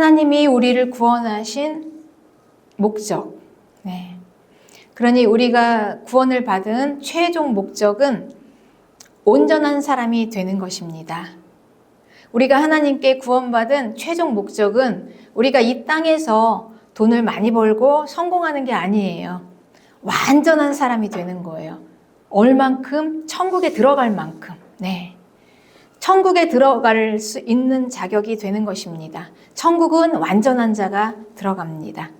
하나님이 우리를 구원하신 목적. 네. 그러니 우리가 구원을 받은 최종 목적은 온전한 사람이 되는 것입니다. 우리가 하나님께 구원받은 최종 목적은 우리가 이 땅에서 돈을 많이 벌고 성공하는 게 아니에요. 완전한 사람이 되는 거예요. 얼만큼? 천국에 들어갈 만큼. 네. 천국에 들어갈 수 있는 자격이 되는 것입니다. 천국은 완전한 자가 들어갑니다.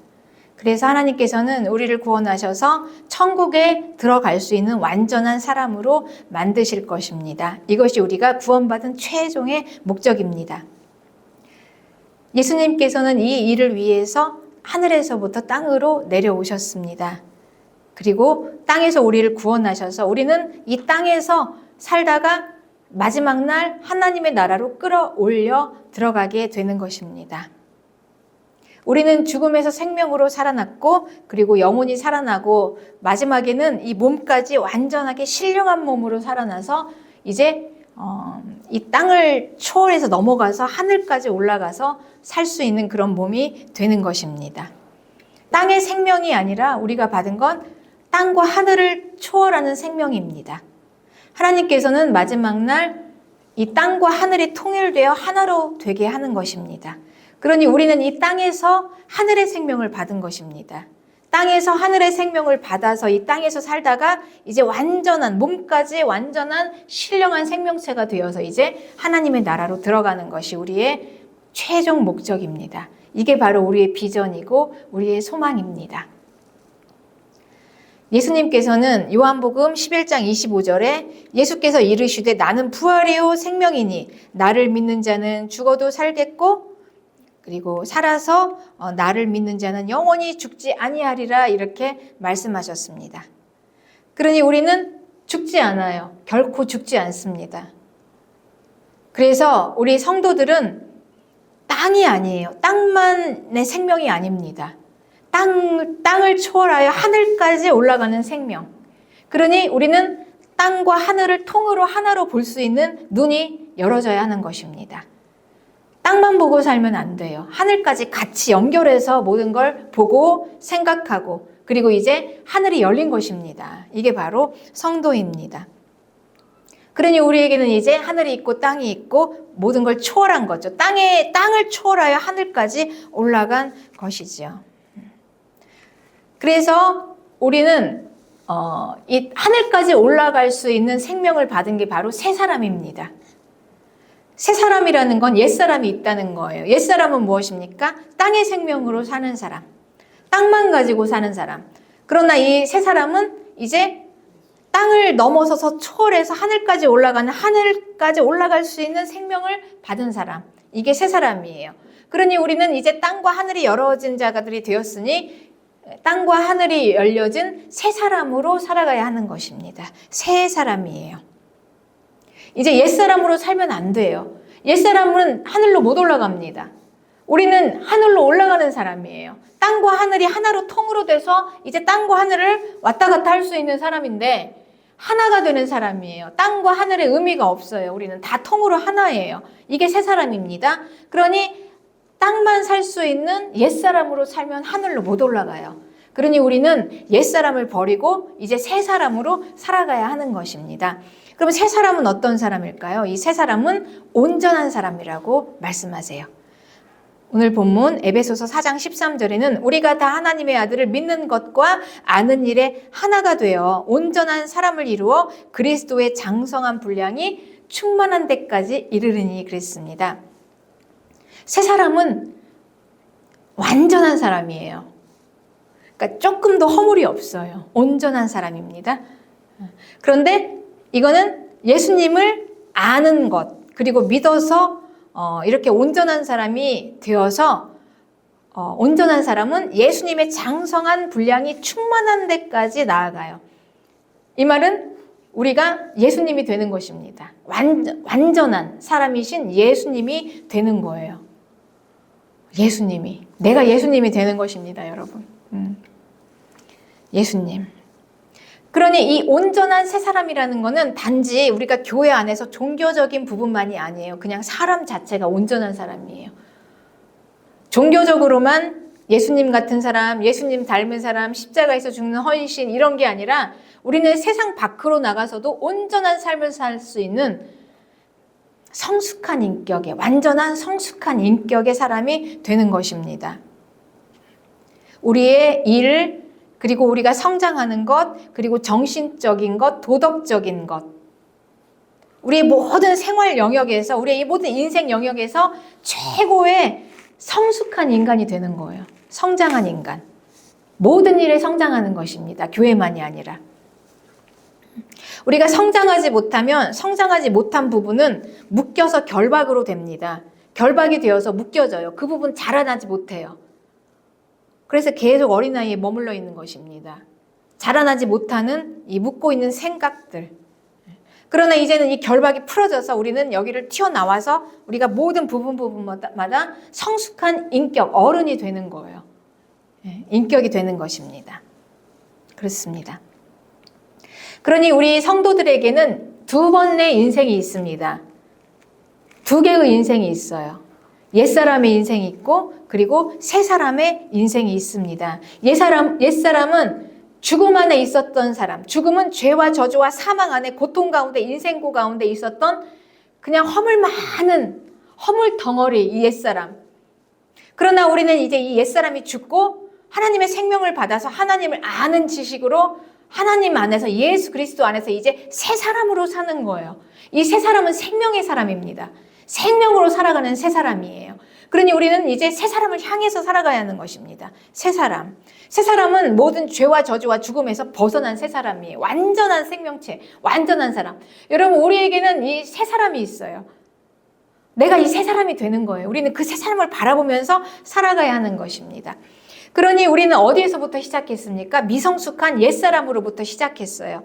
그래서 하나님께서는 우리를 구원하셔서 천국에 들어갈 수 있는 완전한 사람으로 만드실 것입니다. 이것이 우리가 구원받은 최종의 목적입니다. 예수님께서는 이 일을 위해서 하늘에서부터 땅으로 내려오셨습니다. 그리고 땅에서 우리를 구원하셔서 우리는 이 땅에서 살다가 마지막 날 하나님의 나라로 끌어올려 들어가게 되는 것입니다. 우리는 죽음에서 생명으로 살아났고 그리고 영혼이 살아나고 마지막에는 이 몸까지 완전하게 신령한 몸으로 살아나서 이제 이 땅을 초월해서 넘어가서 하늘까지 올라가서 살 수 있는 그런 몸이 되는 것입니다. 땅의 생명이 아니라 우리가 받은 건 땅과 하늘을 초월하는 생명입니다. 하나님께서는 마지막 날 이 땅과 하늘이 통일되어 하나로 되게 하는 것입니다. 그러니 우리는 이 땅에서 하늘의 생명을 받은 것입니다. 땅에서 하늘의 생명을 받아서 이 땅에서 살다가 이제 완전한 몸까지 완전한 신령한 생명체가 되어서 이제 하나님의 나라로 들어가는 것이 우리의 최종 목적입니다. 이게 바로 우리의 비전이고 우리의 소망입니다. 예수님께서는 요한복음 11장 25절에 예수께서 이르시되 나는 부활이요 생명이니 나를 믿는 자는 죽어도 살겠고 그리고 살아서 나를 믿는 자는 영원히 죽지 아니하리라 이렇게 말씀하셨습니다. 그러니 우리는 죽지 않아요. 결코 죽지 않습니다. 그래서 우리 성도들은 땅이 아니에요. 땅만의 생명이 아닙니다. 땅을 초월하여 하늘까지 올라가는 생명. 그러니 우리는 땅과 하늘을 통으로 하나로 볼 수 있는 눈이 열어져야 하는 것입니다. 땅만 보고 살면 안 돼요. 하늘까지 같이 연결해서 모든 걸 보고 생각하고 그리고 이제 하늘이 열린 것입니다. 이게 바로 성도입니다. 그러니 우리에게는 이제 하늘이 있고 땅이 있고 모든 걸 초월한 거죠. 땅을 초월하여 하늘까지 올라간 것이지요. 그래서 우리는 이 하늘까지 올라갈 수 있는 생명을 받은 게 바로 새 사람입니다. 새 사람이라는 건 옛사람이 있다는 거예요. 옛사람은 무엇입니까? 땅의 생명으로 사는 사람. 땅만 가지고 사는 사람. 그러나 이 새 사람은 이제 땅을 넘어서서 초월해서 하늘까지 올라갈 수 있는 생명을 받은 사람. 이게 새 사람이에요. 그러니 우리는 이제 땅과 하늘이 열어진 자들이 되었으니 땅과 하늘이 열려진 새 사람으로 살아가야 하는 것입니다. 새 사람이에요. 이제 옛사람으로 살면 안 돼요. 옛사람은 하늘로 못 올라갑니다. 우리는 하늘로 올라가는 사람이에요. 땅과 하늘이 하나로 통으로 돼서 이제 땅과 하늘을 왔다 갔다 할 수 있는 사람인데 하나가 되는 사람이에요. 땅과 하늘의 의미가 없어요. 우리는 다 통으로 하나예요. 이게 새 사람입니다. 그러니 땅만 살 수 있는 옛사람으로 살면 하늘로 못 올라가요. 그러니 우리는 옛사람을 버리고 이제 새 사람으로 살아가야 하는 것입니다. 그럼 새 사람은 어떤 사람일까요? 이 새 사람은 온전한 사람이라고 말씀하세요. 오늘 본문 에베소서 4장 13절에는 우리가 다 하나님의 아들을 믿는 것과 아는 일에 하나가 되어 온전한 사람을 이루어 그리스도의 장성한 분량이 충만한 데까지 이르르니 그랬습니다. 새 사람은 완전한 사람이에요. 그러니까 조금 더 허물이 없어요. 온전한 사람입니다. 그런데 이거는 예수님을 아는 것, 그리고 믿어서 이렇게 온전한 사람이 되어서 온전한 사람은 예수님의 장성한 분량이 충만한 데까지 나아가요. 이 말은 우리가 예수님이 되는 것입니다. 완전한 사람이신 예수님이 되는 거예요. 예수님이. 내가 예수님이 되는 것입니다, 여러분. 예수님. 그러니 이 온전한 새 사람이라는 거는 단지 우리가 교회 안에서 종교적인 부분만이 아니에요. 그냥 사람 자체가 온전한 사람이에요. 종교적으로만 예수님 같은 사람, 예수님 닮은 사람, 십자가에서 죽는 헌신 이런 게 아니라 우리는 세상 밖으로 나가서도 온전한 삶을 살 수 있는 성숙한 인격의, 완전한 성숙한 인격의 사람이 되는 것입니다. 우리의 일, 그리고 우리가 성장하는 것, 그리고 정신적인 것, 도덕적인 것, 우리의 모든 생활 영역에서, 우리의 이 모든 인생 영역에서 최고의 성숙한 인간이 되는 거예요. 성장한 인간. 모든 일에 성장하는 것입니다. 교회만이 아니라. 우리가 성장하지 못하면 성장하지 못한 부분은 묶여서 결박으로 됩니다. 결박이 되어서 묶여져요. 그 부분 자라나지 못해요. 그래서 계속 어린아이에 머물러 있는 것입니다. 자라나지 못하는 이 묶고 있는 생각들. 그러나 이제는 이 결박이 풀어져서 우리는 여기를 튀어나와서 우리가 모든 부분마다 성숙한 인격, 어른이 되는 거예요. 인격이 되는 것입니다. 그렇습니다. 그러니 우리 성도들에게는 두 번의 인생이 있습니다. 두 개의 인생이 있어요. 옛사람의 인생이 있고 그리고 새사람의 인생이 있습니다. 옛사람은 죽음 안에 있었던 사람, 죽음은 죄와 저주와 사망 안에 고통 가운데 인생고 가운데 있었던 그냥 허물 많은 허물 덩어리 이 옛사람. 그러나 우리는 이제 이 옛사람이 죽고 하나님의 생명을 받아서 하나님을 아는 지식으로 하나님 안에서 예수 그리스도 안에서 이제 새 사람으로 사는 거예요. 이 새 사람은 생명의 사람입니다. 생명으로 살아가는 새 사람이에요. 그러니 우리는 이제 새 사람을 향해서 살아가야 하는 것입니다. 새 사람. 새 사람은 모든 죄와 저주와 죽음에서 벗어난 새 사람이에요. 완전한 생명체, 완전한 사람. 여러분, 우리에게는 이 새 사람이 있어요. 내가 이 새 사람이 되는 거예요. 우리는 그 새 사람을 바라보면서 살아가야 하는 것입니다. 그러니 우리는 어디에서부터 시작했습니까? 미성숙한 옛사람으로부터 시작했어요.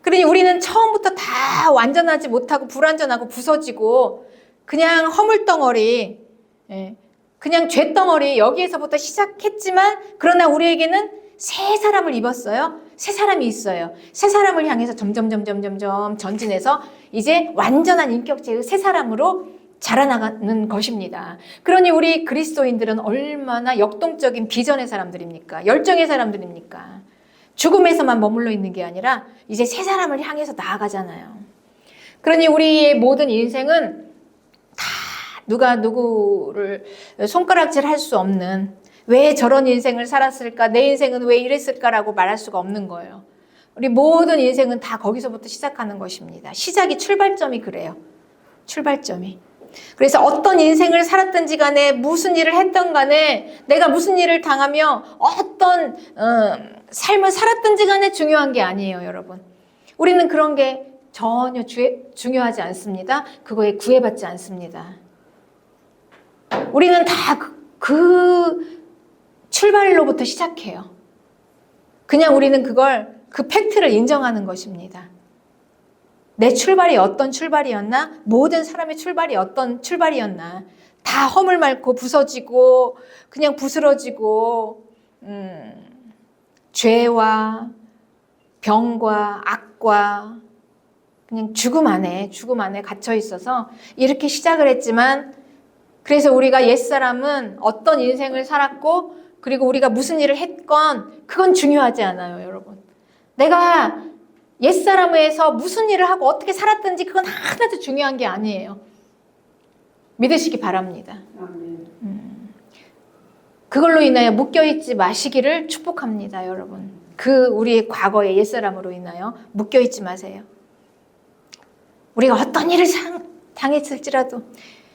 그러니 우리는 처음부터 다 완전하지 못하고 불완전하고 부서지고 그냥 허물덩어리, 그냥 죄덩어리 여기에서부터 시작했지만 그러나 우리에게는 새 사람을 입었어요. 새 사람이 있어요. 새 사람을 향해서 점점 전진해서 이제 완전한 인격체의 새 사람으로 자라나가는 것입니다. 그러니 우리 그리스도인들은 얼마나 역동적인 비전의 사람들입니까? 열정의 사람들입니까? 죽음에서만 머물러 있는 게 아니라 이제 새 사람을 향해서 나아가잖아요. 그러니 우리의 모든 인생은 다 누가 누구를 손가락질 할 수 없는 왜 저런 인생을 살았을까? 내 인생은 왜 이랬을까라고 말할 수가 없는 거예요. 우리 모든 인생은 다 거기서부터 시작하는 것입니다. 시작이 출발점이 그래요. 출발점이. 그래서 어떤 인생을 살았든지 간에 무슨 일을 했던 간에 내가 무슨 일을 당하며 어떤 삶을 살았든지 간에 중요한 게 아니에요, 여러분. 우리는 그런 게 전혀 중요하지 않습니다. 그거에 구애받지 않습니다. 우리는 다 그 출발로부터 시작해요. 그냥 우리는 그 팩트를 인정하는 것입니다. 내 출발이 어떤 출발이었나? 모든 사람의 출발이 어떤 출발이었나? 다 허물 많고 부서지고 그냥 부스러지고 죄와 병과 악과 그냥 죽음 안에 갇혀 있어서 이렇게 시작을 했지만 그래서 우리가 옛사람은 어떤 인생을 살았고 그리고 우리가 무슨 일을 했건 그건 중요하지 않아요, 여러분. 내가 옛사람에서 무슨 일을 하고 어떻게 살았든지 그건 하나도 중요한 게 아니에요. 믿으시기 바랍니다. 그걸로 인하여 묶여있지 마시기를 축복합니다, 여러분. 우리의 과거의 옛사람으로 인하여 묶여있지 마세요. 우리가 어떤 일을 당했을지라도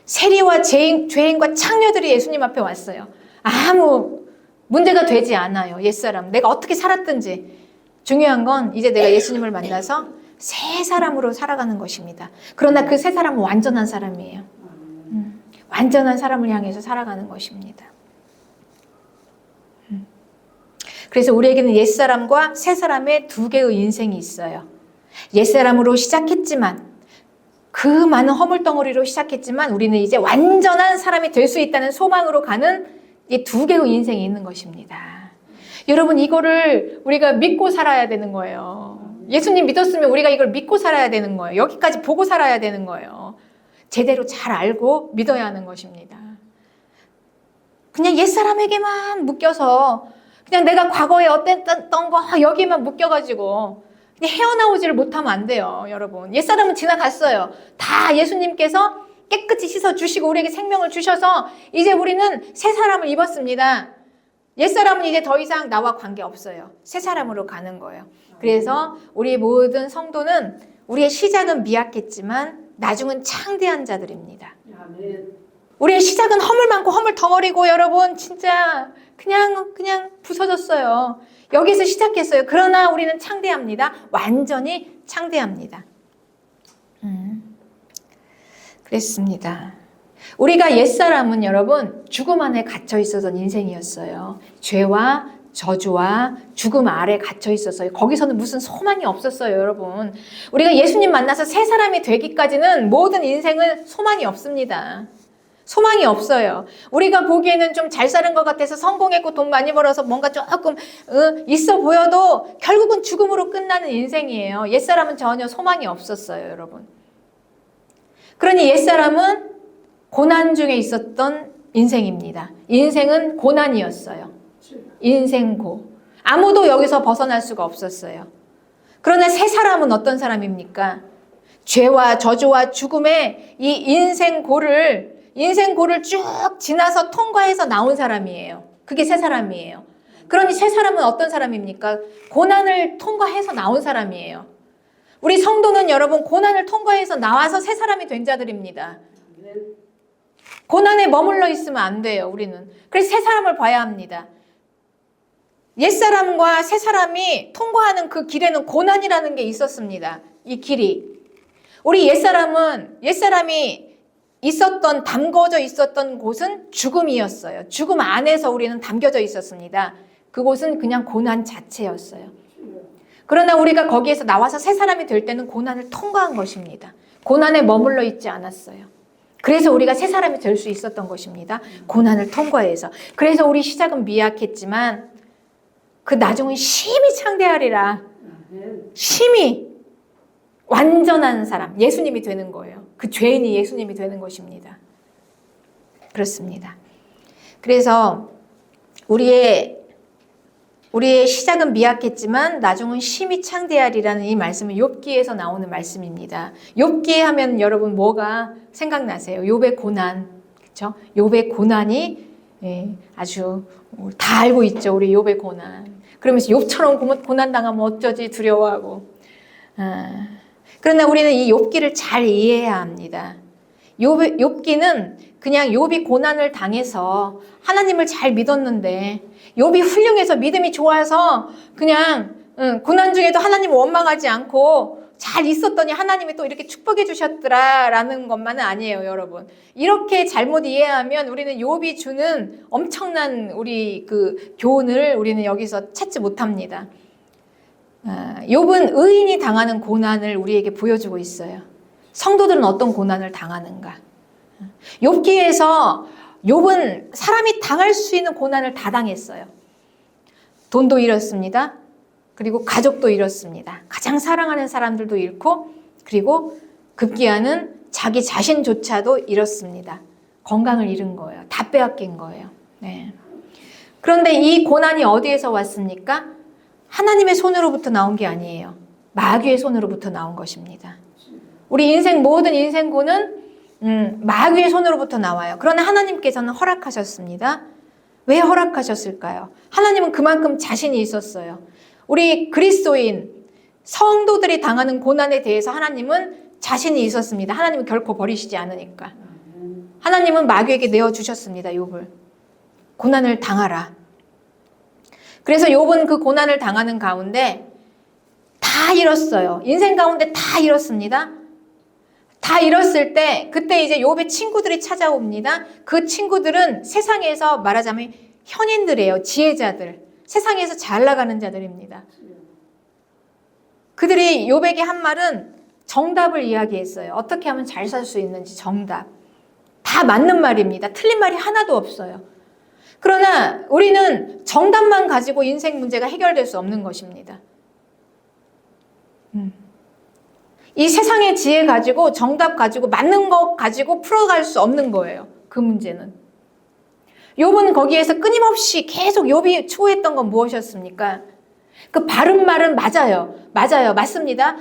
세리와 죄인과 창녀들이 예수님 앞에 왔어요. 아무 문제가 되지 않아요, 옛사람. 내가 어떻게 살았든지. 중요한 건 이제 내가 예수님을 만나서 새 사람으로 살아가는 것입니다. 그러나 그 새 사람은 완전한 사람이에요. 완전한 사람을 향해서 살아가는 것입니다. 그래서 우리에게는 옛사람과 새사람의 두 개의 인생이 있어요. 옛사람으로 시작했지만 그 많은 허물덩어리로 시작했지만 우리는 이제 완전한 사람이 될 수 있다는 소망으로 가는 이 두 개의 인생이 있는 것입니다. 여러분, 이거를 우리가 믿고 살아야 되는 거예요. 예수님 믿었으면 우리가 이걸 믿고 살아야 되는 거예요. 여기까지 보고 살아야 되는 거예요. 제대로 잘 알고 믿어야 하는 것입니다. 그냥 옛사람에게만 묶여서 그냥 내가 과거에 어땠던 거 여기만 묶여가지고 그냥 헤어나오지를 못하면 안 돼요, 여러분. 옛사람은 지나갔어요. 다 예수님께서 깨끗이 씻어주시고 우리에게 생명을 주셔서 이제 우리는 새 사람을 입었습니다. 옛사람은 이제 더 이상 나와 관계없어요. 새 사람으로 가는 거예요. 그래서 우리 모든 성도는 우리의 시작은 미약했지만 나중은 창대한 자들입니다. 우리의 시작은 허물 많고 허물 덩어리고 여러분 진짜 그냥 부서졌어요. 여기서 시작했어요. 그러나 우리는 창대합니다. 완전히 창대합니다. 그랬습니다. 우리가 옛사람은 여러분 죽음 안에 갇혀 있었던 인생이었어요. 죄와 저주와 죽음 아래 갇혀 있었어요. 거기서는 무슨 소망이 없었어요, 여러분. 우리가 예수님 만나서 새 사람이 되기까지는 모든 인생은 소망이 없습니다. 소망이 없어요. 우리가 보기에는 좀 잘 사는 것 같아서 성공했고 돈 많이 벌어서 뭔가 조금 있어 보여도 결국은 죽음으로 끝나는 인생이에요. 옛사람은 전혀 소망이 없었어요, 여러분. 그러니 옛사람은 고난 중에 있었던 인생입니다. 인생은 고난이었어요. 인생고. 아무도 여기서 벗어날 수가 없었어요. 그러나 새 사람은 어떤 사람입니까? 죄와 저주와 죽음의 이 인생고를 쭉 지나서 통과해서 나온 사람이에요. 그게 새 사람이에요. 그러니 새 사람은 어떤 사람입니까? 고난을 통과해서 나온 사람이에요. 우리 성도는 여러분 고난을 통과해서 나와서 새 사람이 된 자들입니다. 고난에 머물러 있으면 안 돼요, 우리는. 그래서 새 사람을 봐야 합니다. 옛사람과 새 사람이 통과하는 그 길에는 고난이라는 게 있었습니다. 이 길이. 우리 옛사람이 담궈져 있었던 곳은 죽음이었어요. 죽음 안에서 우리는 담겨져 있었습니다. 그곳은 그냥 고난 자체였어요. 그러나 우리가 거기에서 나와서 새 사람이 될 때는 고난을 통과한 것입니다. 고난에 머물러 있지 않았어요. 그래서 우리가 새 사람이 될 수 있었던 것입니다. 고난을 통과해서. 그래서 우리 시작은 미약했지만 그 나중은 심히 창대하리라. 심히 완전한 사람, 예수님이 되는 거예요. 그 죄인이 예수님이 되는 것입니다. 그렇습니다. 그래서 우리의 시작은 미약했지만 나중은 심히 창대하리라는 이 말씀은 욥기에서 나오는 말씀입니다. 욥기 하면 여러분 뭐가 생각나세요? 욥의 고난, 그렇죠? 욥의 고난이 아주 다 알고 있죠. 우리 욥의 고난. 그러면서 욥처럼 고난 당하면 어쩌지 두려워하고. 그러나 우리는 이 욥기를 잘 이해해야 합니다. 욥기는 그냥 욥이 고난을 당해서 하나님을 잘 믿었는데 욥이 훌륭해서 믿음이 좋아서 그냥 고난 중에도 하나님을 원망하지 않고 잘 있었더니 하나님이 또 이렇게 축복해 주셨더라라는 것만은 아니에요, 여러분. 이렇게 잘못 이해하면 우리는 욥이 주는 엄청난 우리 그 교훈을 우리는 여기서 찾지 못합니다. 욥은 의인이 당하는 고난을 우리에게 보여주고 있어요. 성도들은 어떤 고난을 당하는가? 욥기에서 욥은 사람이 당할 수 있는 고난을 다 당했어요. 돈도 잃었습니다. 그리고 가족도 잃었습니다. 가장 사랑하는 사람들도 잃고 그리고 급기야는 자기 자신조차도 잃었습니다. 건강을 잃은 거예요. 다 빼앗긴 거예요. 네. 그런데 이 고난이 어디에서 왔습니까? 하나님의 손으로부터 나온 게 아니에요. 마귀의 손으로부터 나온 것입니다. 우리 인생 모든 인생고는 마귀의 손으로부터 나와요. 그러나 하나님께서는 허락하셨습니다. 왜 허락하셨을까요? 하나님은 그만큼 자신이 있었어요. 우리 그리스도인 성도들이 당하는 고난에 대해서 하나님은 자신이 있었습니다. 하나님은 결코 버리시지 않으니까. 하나님은 마귀에게 내어주셨습니다. 욥을. 고난을 당하라. 그래서 욥은 그 고난을 당하는 가운데 다 잃었어요. 인생 가운데 다 잃었습니다. 다 잃었을 때 그때 이제 욥의 친구들이 찾아옵니다. 그 친구들은 세상에서 말하자면 현인들이에요. 지혜자들. 세상에서 잘 나가는 자들입니다. 그들이 욥에게 한 말은 정답을 이야기했어요. 어떻게 하면 잘 살 수 있는지 정답. 다 맞는 말입니다. 틀린 말이 하나도 없어요. 그러나 우리는 정답만 가지고 인생 문제가 해결될 수 없는 것입니다. 이 세상의 지혜 가지고 정답 가지고 맞는 것 가지고 풀어갈 수 없는 거예요. 그 문제는. 욥은 거기에서 끊임없이 계속 욥이 추구했던 건 무엇이었습니까? 그 바른 말은 맞아요. 맞아요. 맞습니다.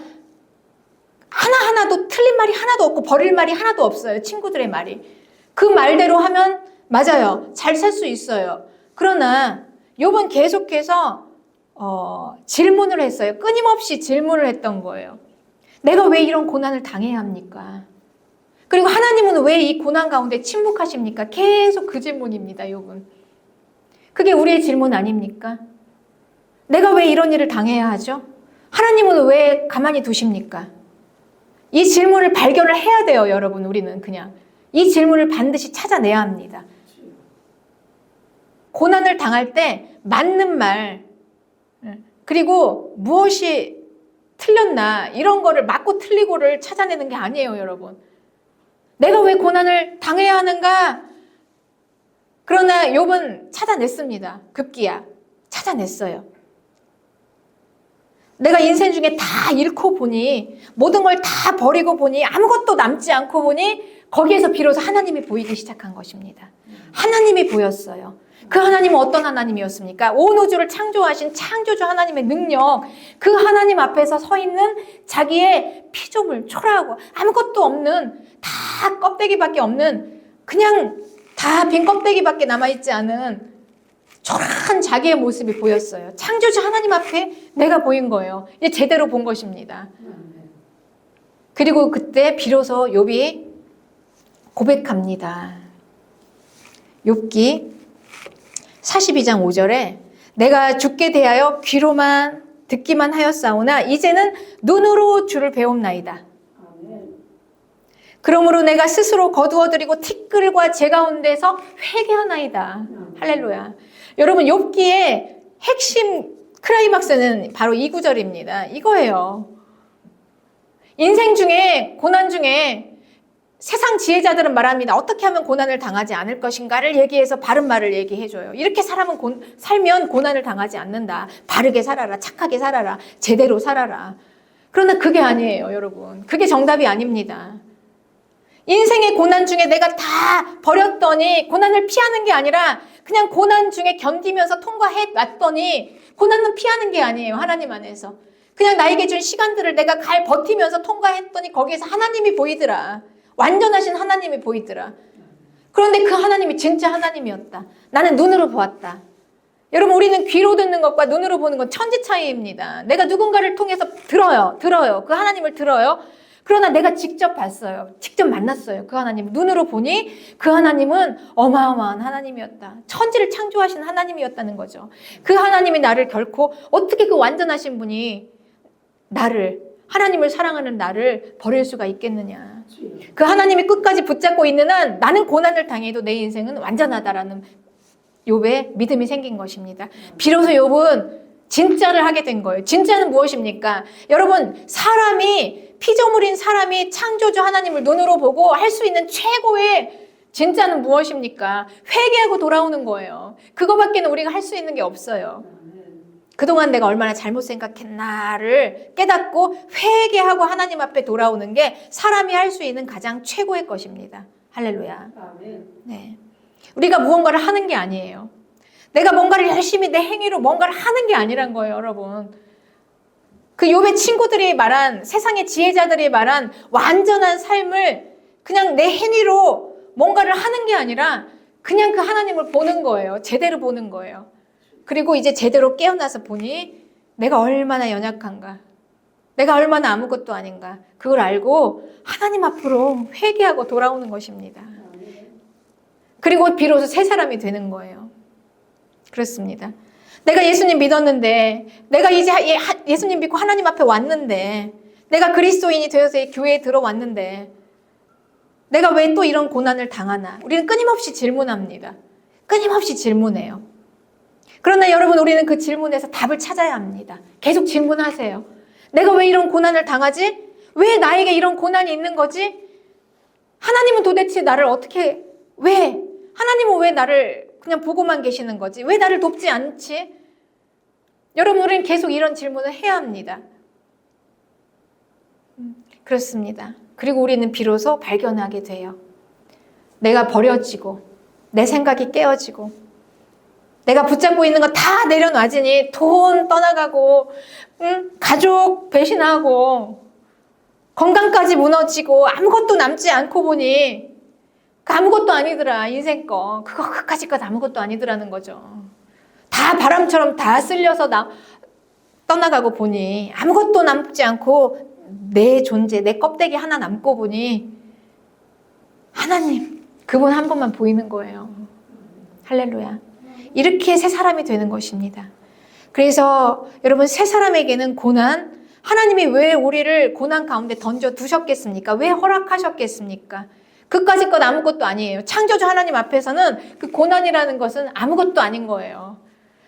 하나하나도 틀린 말이 하나도 없고 버릴 말이 하나도 없어요. 친구들의 말이. 그 말대로 하면 맞아요. 잘 살 수 있어요. 그러나 욥은 계속해서 질문을 했어요. 끊임없이 질문을 했던 거예요. 내가 왜 이런 고난을 당해야 합니까? 그리고 하나님은 왜 이 고난 가운데 침묵하십니까? 계속 그 질문입니다. 욥은. 그게 우리의 질문 아닙니까? 내가 왜 이런 일을 당해야 하죠? 하나님은 왜 가만히 두십니까? 이 질문을 발견을 해야 돼요, 여러분. 우리는 그냥 이 질문을 반드시 찾아내야 합니다. 고난을 당할 때 맞는 말, 그리고 무엇이 틀렸나 이런 거를 맞고 틀리고를 찾아내는 게 아니에요, 여러분. 내가 왜 고난을 당해야 하는가? 그러나 욥은 찾아냈습니다. 급기야 찾아냈어요. 내가 인생 중에 다 잃고 보니, 모든 걸 다 버리고 보니, 아무것도 남지 않고 보니 거기에서 비로소 하나님이 보이기 시작한 것입니다. 하나님이 보였어요. 그 하나님은 어떤 하나님이었습니까? 온 우주를 창조하신 창조주 하나님의 능력, 그 하나님 앞에서 서 있는 자기의 피조물, 초라하고 아무것도 없는, 다 껍데기밖에 없는, 그냥 다 빈 껍데기밖에 남아있지 않은 초라한 자기의 모습이 보였어요. 창조주 하나님 앞에 내가 보인 거예요. 이제 제대로 본 것입니다. 그리고 그때 비로소 욥이 고백합니다. 욥기 42장 5절에 내가 주께 대하여 귀로만 듣기만 하였사오나 이제는 눈으로 주를 배움나이다. 그러므로 내가 스스로 거두어드리고 티끌과 제 가운데서 회개하나이다. 할렐루야. 여러분, 욥기의 핵심 클라이막스는 바로 이 구절입니다. 이거예요. 인생 중에, 고난 중에 세상 지혜자들은 말합니다. 어떻게 하면 고난을 당하지 않을 것인가를 얘기해서 바른 말을 얘기해줘요. 이렇게 살면 고난을 당하지 않는다. 바르게 살아라. 착하게 살아라. 제대로 살아라. 그러나 그게 아니에요, 여러분. 그게 정답이 아닙니다. 인생의 고난 중에 내가 다 버렸더니 고난을 피하는 게 아니라 그냥 고난 중에 견디면서 통과해 놨더니 고난은 피하는 게 아니에요. 하나님 안에서. 그냥 나에게 준 시간들을 내가 버티면서 통과했더니 거기에서 하나님이 보이더라. 완전하신 하나님이 보이더라. 그런데 그 하나님이 진짜 하나님이었다. 나는 눈으로 보았다. 여러분, 우리는 귀로 듣는 것과 눈으로 보는 건 천지 차이입니다. 내가 누군가를 통해서 들어요. 그 하나님을 들어요. 그러나 내가 직접 봤어요. 직접 만났어요. 그 하나님. 눈으로 보니 그 하나님은 어마어마한 하나님이었다. 천지를 창조하신 하나님이었다는 거죠. 그 하나님이 나를 결코, 어떻게 그 완전하신 분이 하나님을 사랑하는 나를 버릴 수가 있겠느냐. 그 하나님이 끝까지 붙잡고 있는 한 나는 고난을 당해도 내 인생은 완전하다라는 욥의 믿음이 생긴 것입니다. 비로소 욥은 진짜를 하게 된 거예요. 진짜는 무엇입니까? 여러분, 피조물인 사람이 창조주 하나님을 눈으로 보고 할 수 있는 최고의 진짜는 무엇입니까? 회개하고 돌아오는 거예요. 그거밖에는 우리가 할 수 있는 게 없어요. 그동안 내가 얼마나 잘못 생각했나를 깨닫고 회개하고 하나님 앞에 돌아오는 게 사람이 할 수 있는 가장 최고의 것입니다. 할렐루야. 네. 우리가 무언가를 하는 게 아니에요. 내가 뭔가를 열심히 내 행위로 뭔가를 하는 게 아니란 거예요, 여러분. 그 욥의 친구들이 말한, 세상의 지혜자들이 말한 완전한 삶을 그냥 내 행위로 뭔가를 하는 게 아니라 그냥 그 하나님을 보는 거예요. 제대로 보는 거예요. 그리고 이제 제대로 깨어나서 보니 내가 얼마나 연약한가, 내가 얼마나 아무것도 아닌가, 그걸 알고 하나님 앞으로 회개하고 돌아오는 것입니다. 그리고 비로소 새 사람이 되는 거예요. 그렇습니다. 내가 예수님 믿었는데, 내가 이제 예수님 믿고 하나님 앞에 왔는데, 내가 그리스도인이 되어서 이 교회에 들어왔는데 내가 왜 또 이런 고난을 당하나? 우리는 끊임없이 질문합니다. 끊임없이 질문해요. 그러나 여러분, 우리는 그 질문에서 답을 찾아야 합니다. 계속 질문하세요. 내가 왜 이런 고난을 당하지? 왜 나에게 이런 고난이 있는 거지? 하나님은 도대체 나를 하나님은 왜 나를 그냥 보고만 계시는 거지? 왜 나를 돕지 않지? 여러분, 우리는 계속 이런 질문을 해야 합니다. 그렇습니다. 그리고 우리는 비로소 발견하게 돼요. 내가 버려지고 내 생각이 깨어지고 내가 붙잡고 있는 거 다 내려놔지니 돈 떠나가고 가족 배신하고 건강까지 무너지고 아무것도 남지 않고 보니 아무것도 아니더라. 인생 거 그거 그까짓 것 아무것도 아니더라는 거죠. 다 바람처럼 다 쓸려서 떠나가고 보니 아무것도 남지 않고 내 존재, 내 껍데기 하나 남고 보니 하나님, 그분 한 분만 보이는 거예요. 할렐루야. 이렇게 새 사람이 되는 것입니다. 그래서 여러분, 새 사람에게는 고난, 하나님이 왜 우리를 고난 가운데 던져 두셨겠습니까? 왜 허락하셨겠습니까? 그까짓 것 아무것도 아니에요. 창조주 하나님 앞에서는 그 고난이라는 것은 아무것도 아닌 거예요.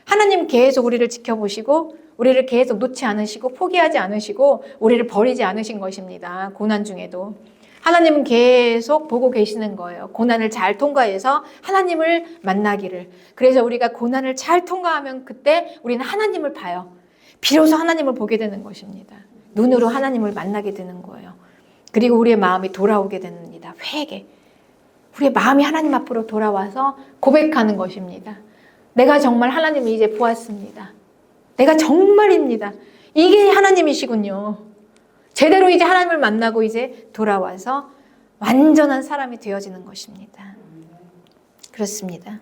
하나님 계속 우리를 지켜보시고 우리를 계속 놓지 않으시고 포기하지 않으시고 우리를 버리지 않으신 것입니다. 고난 중에도. 하나님은 계속 보고 계시는 거예요. 고난을 잘 통과해서 하나님을 만나기를. 그래서 우리가 고난을 잘 통과하면 그때 우리는 하나님을 봐요. 비로소 하나님을 보게 되는 것입니다. 눈으로 하나님을 만나게 되는 거예요. 그리고 우리의 마음이 돌아오게 됩니다. 회개. 우리의 마음이 하나님 앞으로 돌아와서 고백하는 것입니다. 내가 정말 하나님을 이제 보았습니다. 내가 정말입니다. 이게 하나님이시군요. 제대로 이제 하나님을 만나고 이제 돌아와서 완전한 사람이 되어지는 것입니다. 그렇습니다.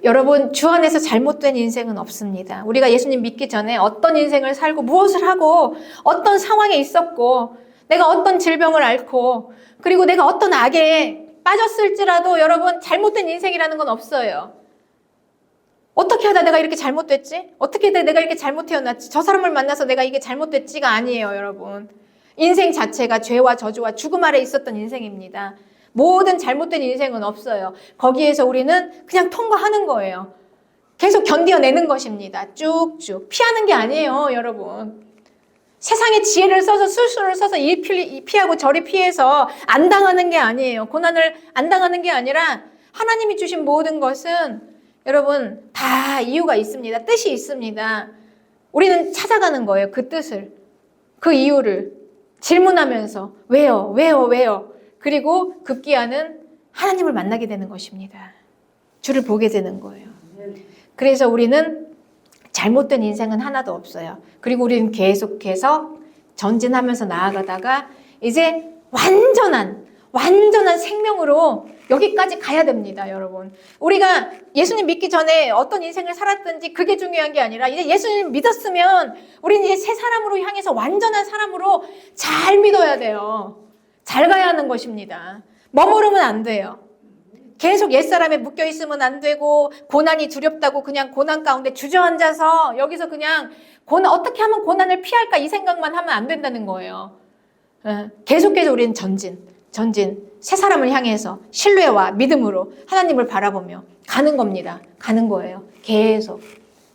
여러분, 주 안에서 잘못된 인생은 없습니다. 우리가 예수님 믿기 전에 어떤 인생을 살고 무엇을 하고 어떤 상황에 있었고 내가 어떤 질병을 앓고 그리고 내가 어떤 악에 빠졌을지라도 여러분, 잘못된 인생이라는 건 없어요. 어떻게 하다 내가 이렇게 잘못됐지? 어떻게 내가 이렇게 잘못 태어났지? 저 사람을 만나서 내가 이게 잘못됐지가 아니에요, 여러분. 인생 자체가 죄와 저주와 죽음 아래 있었던 인생입니다. 모든 잘못된 인생은 없어요. 거기에서 우리는 그냥 통과하는 거예요. 계속 견뎌내는 것입니다. 쭉쭉. 피하는 게 아니에요, 여러분. 세상에 지혜를 써서 술수를 써서 이 피하고 저리 피해서 안 당하는 게 아니에요. 고난을 안 당하는 게 아니라 하나님이 주신 모든 것은 여러분 다 이유가 있습니다. 뜻이 있습니다. 우리는 찾아가는 거예요. 그 뜻을. 그 이유를 질문하면서 왜요? 그리고 급기야는 하나님을 만나게 되는 것입니다. 주를 보게 되는 거예요. 그래서 우리는 잘못된 인생은 하나도 없어요. 그리고 우리는 계속해서 전진하면서 나아가다가 이제 완전한 생명으로 여기까지 가야 됩니다, 여러분. 우리가 예수님 믿기 전에 어떤 인생을 살았든지 그게 중요한 게 아니라 이제 예수님 믿었으면 우리는 이제 새 사람으로 향해서 완전한 사람으로 잘 믿어야 돼요. 잘 가야 하는 것입니다. 머무르면 안 돼요. 계속 옛사람에 묶여 있으면 안 되고 고난이 두렵다고 그냥 고난 가운데 주저앉아서 여기서 그냥 어떻게 하면 고난을 피할까 이 생각만 하면 안 된다는 거예요. 계속해서 우리는 전진, 새 사람을 향해서 신뢰와 믿음으로 하나님을 바라보며 가는 겁니다. 가는 거예요. 계속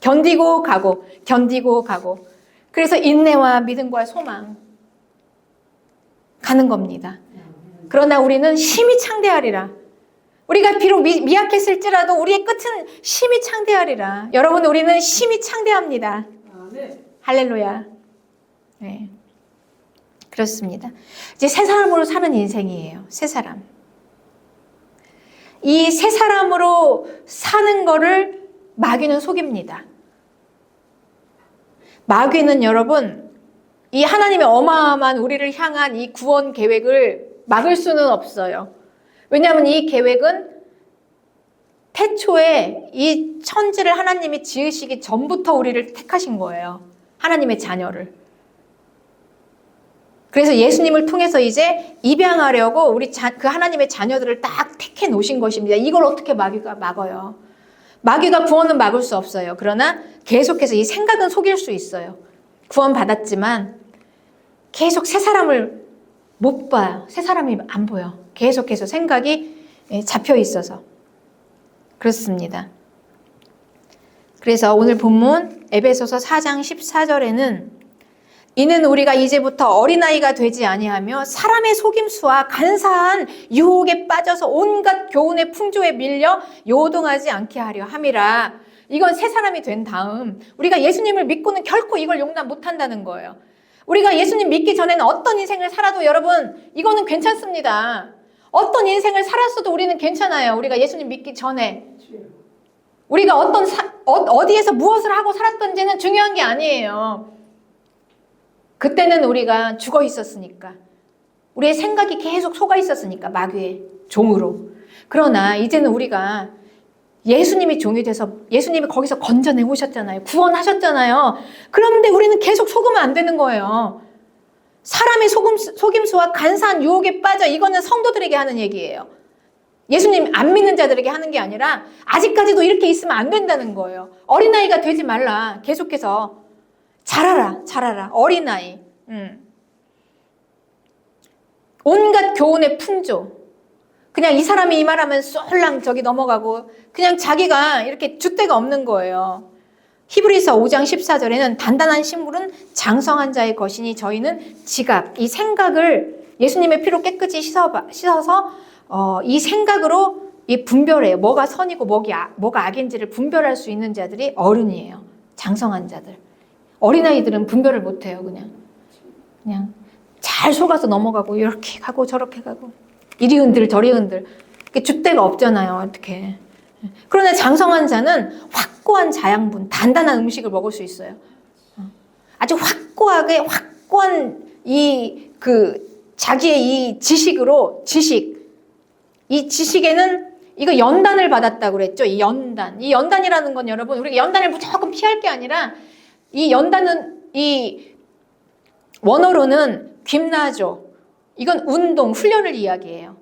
견디고 가고 그래서 인내와 믿음과 소망 가는 겁니다. 그러나 우리는 심히 창대하리라. 우리가 비록 미약했을지라도 우리의 끝은 심히 창대하리라. 여러분, 우리는 심히 창대합니다. 할렐루야. 네. 그렇습니다. 이제 새 사람으로 사는 인생이에요. 새 사람. 이 새 사람으로 사는 거를 마귀는 속입니다. 마귀는 여러분, 이 하나님의 어마어마한 우리를 향한 이 구원 계획을 막을 수는 없어요. 왜냐하면 이 계획은 태초에 이 천지를 하나님이 지으시기 전부터 우리를 택하신 거예요. 하나님의 자녀를. 그래서 예수님을 통해서 이제 입양하려고 그 하나님의 자녀들을 딱 택해 놓으신 것입니다. 이걸 어떻게 마귀가 막아요? 마귀가 구원은 막을 수 없어요. 그러나 계속해서 이 생각은 속일 수 있어요. 구원 받았지만 계속 새 사람을 못 봐요. 새 사람이 안 보여. 계속해서 생각이 잡혀 있어서. 그렇습니다. 그래서 오늘 본문 에베소서 4장 14절에는 이는 우리가 이제부터 어린아이가 되지 아니하며 사람의 속임수와 간사한 유혹에 빠져서 온갖 교훈의 풍조에 밀려 요동하지 않게 하려 함이라. 이건 새 사람이 된 다음 우리가 예수님을 믿고는 결코 이걸 용납 못한다는 거예요. 우리가 예수님 믿기 전에는 어떤 인생을 살아도 여러분 이거는 괜찮습니다. 어떤 인생을 살았어도 우리는 괜찮아요. 우리가 예수님 믿기 전에. 우리가 어디에서 무엇을 하고 살았던지는 중요한 게 아니에요. 그때는 우리가 죽어 있었으니까. 우리의 생각이 계속 속아 있었으니까, 마귀의 종으로. 그러나 이제는 우리가 예수님이 종이 돼서 예수님이 거기서 건져내 오셨잖아요. 구원하셨잖아요. 그런데 우리는 계속 속으면 안 되는 거예요. 사람의 속임수와 간사한 유혹에 빠져, 이거는 성도들에게 하는 얘기예요. 예수님 안 믿는 자들에게 하는 게 아니라 아직까지도 이렇게 있으면 안 된다는 거예요. 어린아이가 되지 말라. 계속해서 자라라. 어린아이. 온갖 교훈의 풍조. 그냥 이 사람이 이 말하면 쏠랑 저기 넘어가고 그냥 자기가 이렇게 줏대가 없는 거예요. 히브리서 5장 14절에는 단단한 식물은 장성한 자의 것이니 저희는 지각, 이 생각을 예수님의 피로 깨끗이 씻어서 이 생각으로 이 분별해요. 뭐가 선이고 뭐가 악인지를 분별할 수 있는 자들이 어른이에요. 장성한 자들. 어린아이들은 분별을 못해요. 그냥 잘 속아서 넘어가고 이렇게 가고 저렇게 가고 이리 흔들 저리 흔들. 줏대가 없잖아요. 어떻게. 그러나 장성한 자는 확고한 자양분, 단단한 음식을 먹을 수 있어요. 아주 확고한 자기의 이 이 지식에는 이거 연단을 받았다고 그랬죠. 이 연단이라는 건 여러분, 우리가 연단을 무조건 피할 게 아니라 이 연단은 이 원어로는 김나죠. 이건 운동, 훈련을 이야기해요.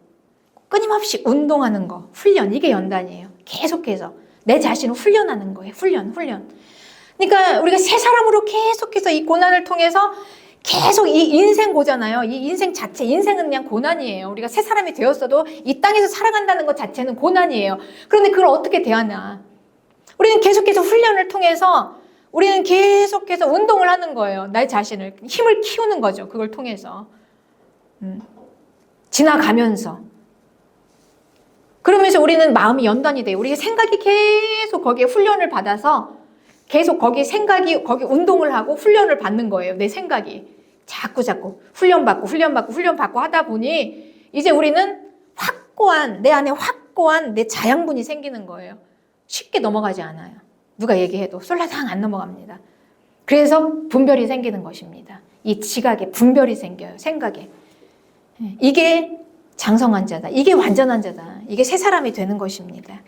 끊임없이 운동하는 거, 훈련, 이게 연단이에요. 계속해서 내 자신을 훈련하는 거예요. 훈련. 그러니까 우리가 새 사람으로 계속해서 이 고난을 통해서 계속 이 인생 고잖아요. 이 인생 자체, 인생은 그냥 고난이에요. 우리가 새 사람이 되었어도 이 땅에서 살아간다는 것 자체는 고난이에요. 그런데 그걸 어떻게 대하나? 우리는 계속해서 훈련을 통해서 우리는 계속해서 운동을 하는 거예요. 나의 자신을, 힘을 키우는 거죠. 그걸 통해서. 지나가면서. 그러면서 우리는 마음이 연단이 돼요. 우리의 생각이 계속 거기에 훈련을 받아서 계속 거기 운동을 하고 훈련을 받는 거예요. 내 생각이. 자꾸 훈련받고 하다 보니 이제 우리는 내 안에 확고한 내 자양분이 생기는 거예요. 쉽게 넘어가지 않아요. 누가 얘기해도 쏠라당 안 넘어갑니다. 그래서 분별이 생기는 것입니다. 이 지각에 분별이 생겨요. 생각에. 이게 장성한 자다. 이게 완전한 자다. 이게 새 사람이 되는 것입니다.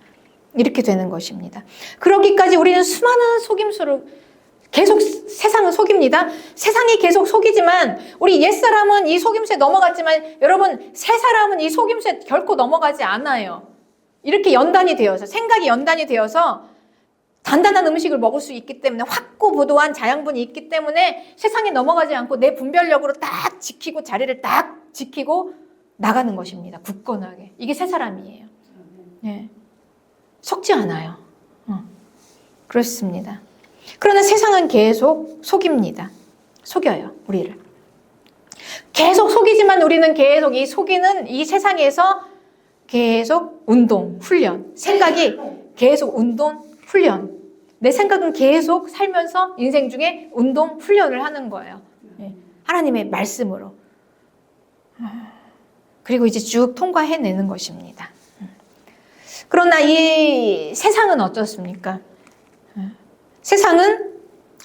이렇게 되는 것입니다. 그러기까지 우리는 수많은 속임수를 계속 세상은 속입니다. 세상이 계속 속이지만 우리 옛사람은 이 속임수에 넘어갔지만 여러분 새 사람은 이 속임수에 결코 넘어가지 않아요. 이렇게 연단이 되어서 생각이 연단이 되어서 단단한 음식을 먹을 수 있기 때문에 확고부도한 자양분이 있기 때문에 세상에 넘어가지 않고 내 분별력으로 딱 지키고 자리를 딱 지키고 나가는 것입니다. 굳건하게. 이게 새 사람이에요. 네. 속지 않아요. 그렇습니다. 그러나 세상은 계속 속입니다. 속여요, 우리를. 계속 속이지만 우리는 계속 이 속이는 이 세상에서 계속 운동, 훈련, 생각이 계속 운동, 훈련. 내 생각은 계속 살면서 인생 중에 운동, 훈련을 하는 거예요. 하나님의 말씀으로. 그리고 이제 쭉 통과해내는 것입니다. 그러나 이 세상은 어떻습니까? 세상은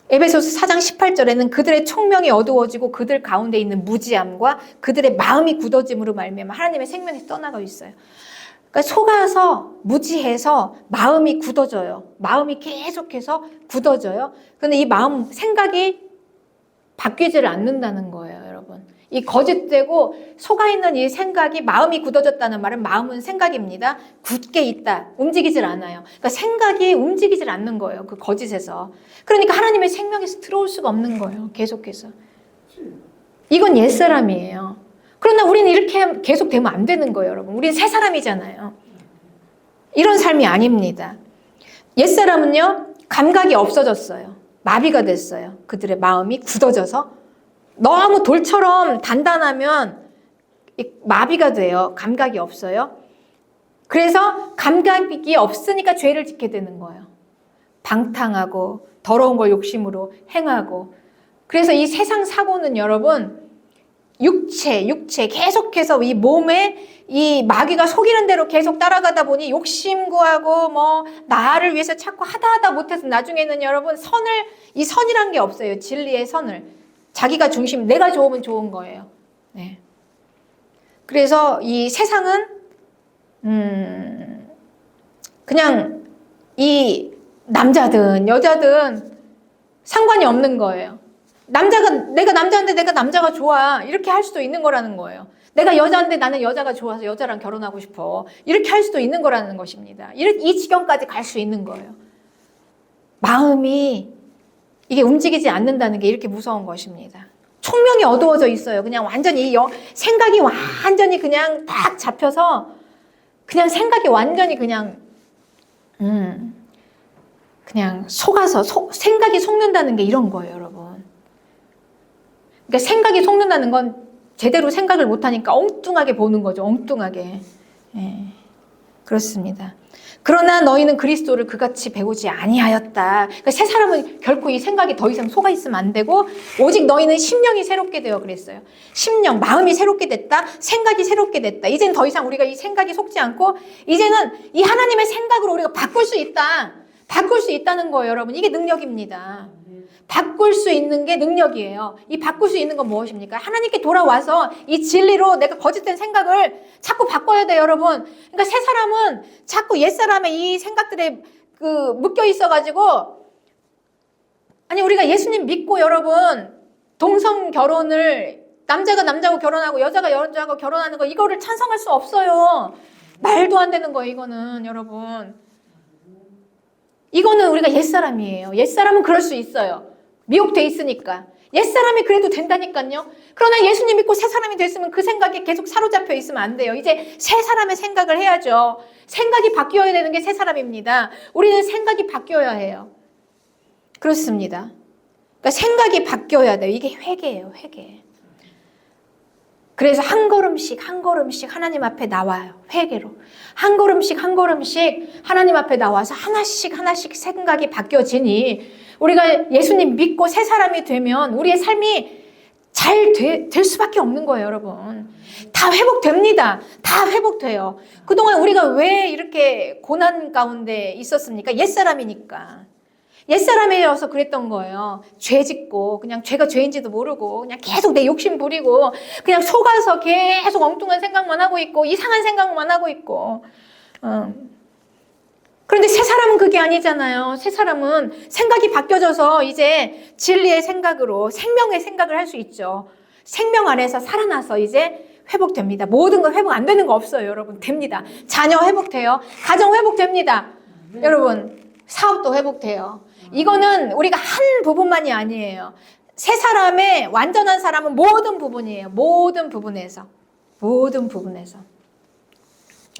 에베소서 4장 18절에는 그들의 총명이 어두워지고 그들 가운데 있는 무지함과 그들의 마음이 굳어짐으로 말미암아 하나님의 생명이 떠나가 있어요. 그러니까 속아서 무지해서 마음이 굳어져요. 마음이 계속해서 굳어져요. 그런데 이 마음 생각이 바뀌지를 않는다는 거예요, 여러분. 이 거짓되고 속아있는 이 생각이 마음이 굳어졌다는 말은 마음은 생각입니다. 굳게 있다. 움직이질 않아요. 그러니까 생각이 움직이질 않는 거예요. 그 거짓에서. 그러니까 하나님의 생명에서 들어올 수가 없는 거예요. 계속해서. 이건 옛사람이에요. 그러나 우리는 이렇게 계속 되면 안 되는 거예요, 여러분. 우리는 새 사람이잖아요. 이런 삶이 아닙니다. 옛사람은요, 감각이 없어졌어요. 마비가 됐어요. 그들의 마음이 굳어져서 너무 돌처럼 단단하면 마비가 돼요. 감각이 없어요. 그래서 감각이 없으니까 죄를 짓게 되는 거예요. 방탕하고 더러운 걸 욕심으로 행하고. 그래서 이 세상 사고는 여러분 육체 계속해서 이 몸에 이 마귀가 속이는 대로 계속 따라가다 보니 욕심 구하고 뭐 나를 위해서 찾고 하다 못해서 나중에는 여러분 이 선이란 게 없어요. 진리의 선을. 자기가 중심, 내가 좋으면 좋은 거예요. 네. 그래서 이 세상은 그냥 이 남자든 여자든 상관이 없는 거예요. 내가 남자인데 내가 남자가 좋아. 이렇게 할 수도 있는 거라는 거예요. 내가 여자인데 나는 여자가 좋아서 여자랑 결혼하고 싶어. 이렇게 할 수도 있는 거라는 것입니다. 이 지경까지 갈 수 있는 거예요. 마음이 이게 움직이지 않는다는 게 이렇게 무서운 것입니다. 총명이 어두워져 있어요. 그냥 완전히 생각이 완전히 그냥 딱 잡혀서 그냥 생각이 완전히 그냥 속아서 생각이 속는다는 게 이런 거예요, 여러분. 그러니까 생각이 속는다는 건 제대로 생각을 못하니까 엉뚱하게 보는 거죠. 엉뚱하게. 예, 그렇습니다. 그러나 너희는 그리스도를 그같이 배우지 아니하였다. 그러니까 새 사람은 결코 이 생각이 더 이상 속아 있으면 안 되고 오직 너희는 심령이 새롭게 되어 그랬어요. 심령, 마음이 새롭게 됐다. 생각이 새롭게 됐다. 이제는 더 이상 우리가 이 생각이 속지 않고 이제는 이 하나님의 생각으로 우리가 바꿀 수 있다. 바꿀 수 있다는 거예요, 여러분. 이게 능력입니다. 바꿀 수 있는 게 능력이에요. 이 바꿀 수 있는 건 무엇입니까? 하나님께 돌아와서 이 진리로 내가 거짓된 생각을 자꾸 바꿔야 돼요, 여러분. 그러니까 새 사람은 자꾸 옛 사람의 이 생각들에 묶여 있어가지고 아니 우리가 예수님 믿고 여러분 동성 결혼을 남자가 남자하고 결혼하고 여자가 여자하고 결혼하는 거 이거를 찬성할 수 없어요. 말도 안 되는 거예요, 이거는 여러분. 이거는 우리가 옛사람이에요. 옛사람은 그럴 수 있어요. 미혹돼 있으니까. 옛사람이 그래도 된다니까요. 그러나 예수님 믿고 새 사람이 됐으면 그 생각에 계속 사로잡혀 있으면 안 돼요. 이제 새 사람의 생각을 해야죠. 생각이 바뀌어야 되는 게 새 사람입니다. 우리는 생각이 바뀌어야 해요. 그렇습니다. 그러니까 생각이 바뀌어야 돼요. 이게 회개예요, 회개. 그래서 한 걸음씩 하나님 앞에 나와요. 회개로. 한 걸음씩 하나님 앞에 나와서 하나씩 생각이 바뀌어지니 우리가 예수님 믿고 새 사람이 되면 우리의 삶이 잘 될 수밖에 없는 거예요, 여러분. 다 회복됩니다. 다 회복돼요. 그동안 우리가 왜 이렇게 고난 가운데 있었습니까? 옛사람이니까. 옛사람이어서 그랬던 거예요. 죄 짓고 그냥 죄가 죄인지도 모르고 그냥 계속 내 욕심 부리고 그냥 속아서 계속 엉뚱한 생각만 하고 있고 이상한 생각만 하고 있고 그런데 새 사람은 그게 아니잖아요. 새 사람은 생각이 바뀌어져서 이제 진리의 생각으로 생명의 생각을 할 수 있죠. 생명 안에서 살아나서 이제 회복됩니다. 모든 거 회복 안 되는 거 없어요, 여러분. 됩니다. 자녀 회복돼요. 가정 회복됩니다. 여러분, 사업도 회복돼요. 이거는 우리가 한 부분만이 아니에요. 새 사람의 완전한 사람은 모든 부분이에요. 모든 부분에서.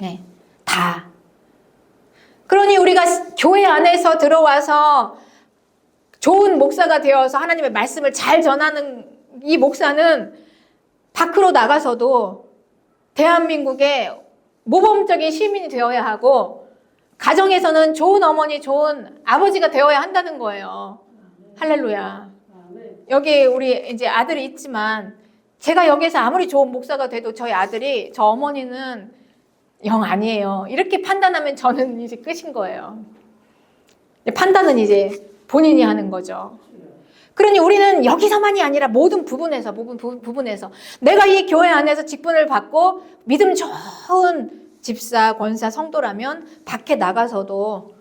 네, 다. 그러니 우리가 교회 안에서 들어와서 좋은 목사가 되어서 하나님의 말씀을 잘 전하는 이 목사는 밖으로 나가서도 대한민국의 모범적인 시민이 되어야 하고 가정에서는 좋은 어머니, 좋은 아버지가 되어야 한다는 거예요. 할렐루야. 여기 우리 이제 아들이 있지만 제가 여기서 아무리 좋은 목사가 돼도 저희 아들이 저 어머니는 영 아니에요. 이렇게 판단하면 저는 이제 끝인 거예요. 판단은 이제 본인이 하는 거죠. 그러니 우리는 여기서만이 아니라 모든 부분에서 내가 이 교회 안에서 직분을 받고 믿음 좋은 집사, 권사, 성도라면 밖에 나가서도